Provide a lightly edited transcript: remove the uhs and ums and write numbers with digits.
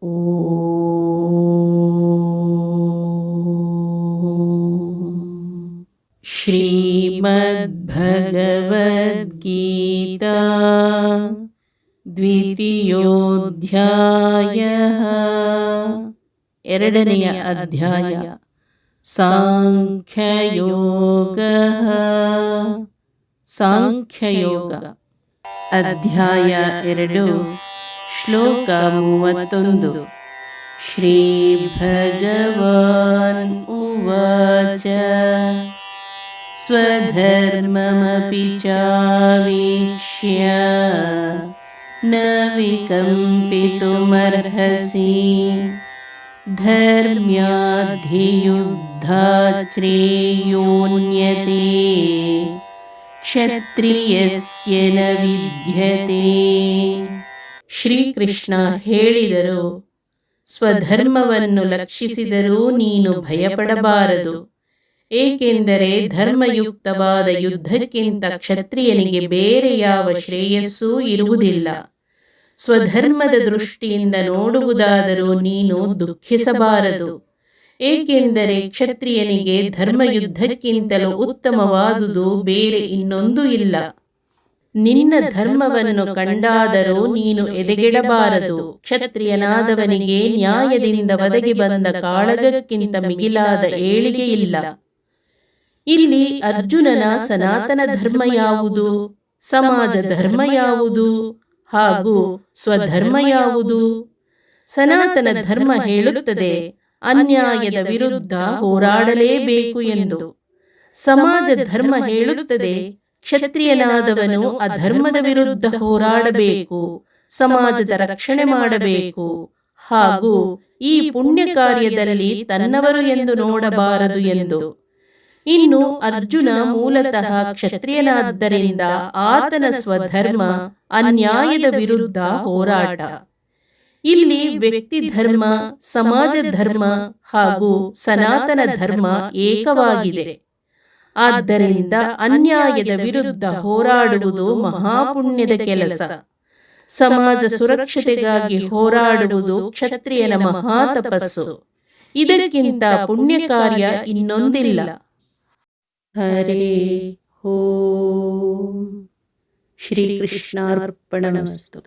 ಶ್ರೀಮದ್ಭಗವದ್ಗೀತಾ ದ್ವಿತೀಯೋಧ್ಯಾಯಃ ಎರಡನೆಯ ಅಧ್ಯಾಯ ಸಾಂಖ್ಯಯೋಗಃ ಸಾಂಖ್ಯಯೋಗ ಅಧ್ಯಾಯ 2 ಶ್ಲೋಕ 31 ಶ್ರೀ ಭಗವಾನ್ ಉವಾಚ ಸ್ವಧರ್ಮಮಪಿ ಚಾವೀಕ್ಷ್ಯ ನ ವಿಕಂಪಿತುಮರ್ಹಸಿ ಧರ್ಮ್ಯಾಧಿಯುದ್ಧಾತ್ ಶ್ರೇಯೋನ್ಯತೆ ಕ್ಷತ್ರಿಯಸ್ಯ ನ ವಿದ್ಯತೆ. ಶ್ರೀಕೃಷ್ಣ ಹೇಳಿದರು, ಸ್ವಧರ್ಮವನ್ನು ಲಕ್ಷಿಸಿದರೂ ನೀನು ಭಯಪಡಬಾರದು, ಏಕೆಂದರೆ ಧರ್ಮಯುಕ್ತವಾದ ಯುದ್ಧಕ್ಕಿಂತ ಕ್ಷತ್ರಿಯನಿಗೆ ಬೇರೆ ಯಾವ ಶ್ರೇಯಸ್ಸೂ ಇರುವುದಿಲ್ಲ. ಸ್ವಧರ್ಮದ ದೃಷ್ಟಿಯಿಂದ ನೋಡುವುದಾದರೂ ನೀನು ದುಃಖಿಸಬಾರದು, ಏಕೆಂದರೆ ಕ್ಷತ್ರಿಯನಿಗೆ ಧರ್ಮಯುದ್ಧಕ್ಕಿಂತಲೂ ಉತ್ತಮವಾದುದು ಬೇರೆ ಇನ್ನೊಂದು ಇಲ್ಲ. ನಿನ್ನ ಧರ್ಮವನ್ನು ಕಂಡಾದರೂ ನೀನು ಎದೆಗೆಡಬಾರದು. ಕ್ಷತ್ರಿಯನಾದವನಿಗೆ ನ್ಯಾಯದಿಂದ ಒದಗಿ ಬಂದ ಕಾಳಗಕ್ಕಿಂತ ಮಿಗಿಲಾದ ಏಳಿಗೆ ಇಲ್ಲ. ಇಲ್ಲಿ ಅರ್ಜುನನ ಸನಾತನ ಧರ್ಮ ಯಾವುದು, ಸಮಾಜ ಧರ್ಮ ಯಾವುದು ಹಾಗೂ ಸ್ವಧರ್ಮ ಯಾವುದು? ಸನಾತನ ಧರ್ಮ ಹೇಳುತ್ತದೆ ಅನ್ಯಾಯದ ವಿರುದ್ಧ ಹೋರಾಡಲೇಬೇಕು ಎಂದು. ಸಮಾಜ ಧರ್ಮ ಹೇಳುತ್ತದೆ ಕ್ಷತ್ರಿಯನಾದವನು ಅಧರ್ಮದ ವಿರುದ್ಧ ಹೋರಾಡಬೇಕು, ಸಮಾಜದ ರಕ್ಷಣೆ ಮಾಡಬೇಕು ಹಾಗೂ ಈ ಪುಣ್ಯ ಕಾರ್ಯದಲ್ಲಿ ತನ್ನವರು ಎಂದು ನೋಡಬಾರದು ಎಂದು. ಇನ್ನು ಅರ್ಜುನ ಮೂಲತಃ ಕ್ಷತ್ರಿಯನಾದ್ದರಿಂದ ಆತನ ಸ್ವಧರ್ಮ ಅನ್ಯಾಯದ ವಿರುದ್ಧ ಹೋರಾಟ. ಇಲ್ಲಿ ವ್ಯಕ್ತಿ ಧರ್ಮ, ಸಮಾಜ ಧರ್ಮ ಹಾಗೂ ಸನಾತನ ಧರ್ಮ ಏಕವಾಗಿದೆ. ಆದ್ದರಿಂದ ಅನ್ಯಾಯದ ವಿರುದ್ಧ ಹೋರಾಡುವುದು ಮಹಾಪುಣ್ಯದ ಕೆಲಸ. ಸಮಾಜ ಸುರಕ್ಷತೆಗಾಗಿ ಹೋರಾಡುವುದು ಕ್ಷತ್ರಿಯನ ಮಹಾ ತಪಸ್ಸು. ಇದಕ್ಕಿಂತ ಪುಣ್ಯ ಕಾರ್ಯ ಇನ್ನೊಂದಿಲ್ಲ. ಹರೇ ಓಂ. ಶ್ರೀಕೃಷ್ಣಾರ್ಪಣಮಸ್ತು.